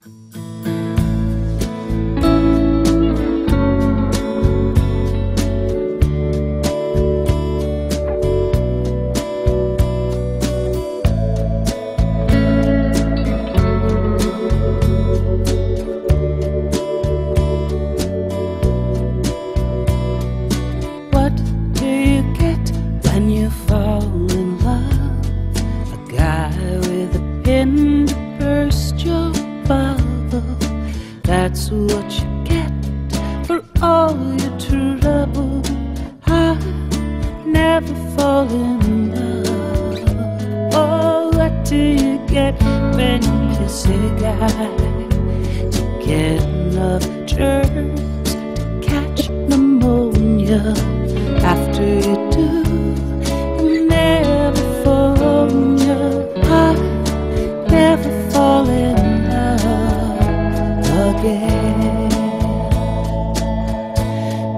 What do you get when you fall in love? A guy with a pin to burst your bubble. That's what you get for all your trouble. I never fall in love. Oh, what do you get when you kiss a guy? You get enough germs to catch pneumonia. After you do, you never phone ya. I never fall in love again.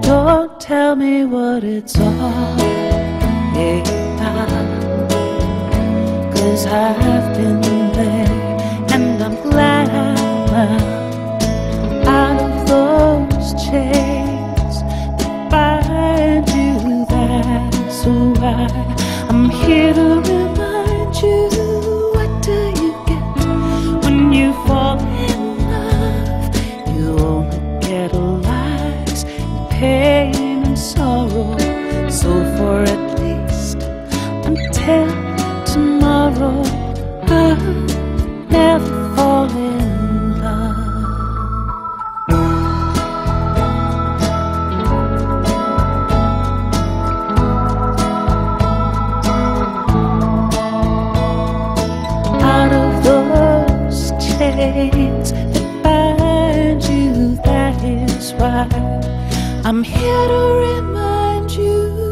Don't tell me what it's all about, 'cause I've been there and I'm glad I'm out of those chains that bind you. That's why I'm here to remind you. What do you get when you fall in love? You only get lies and pain and sorrow. So for at least until tomorrow, I'll never fall in love. Out of those chains that bind you, that is why I'm here to remind you.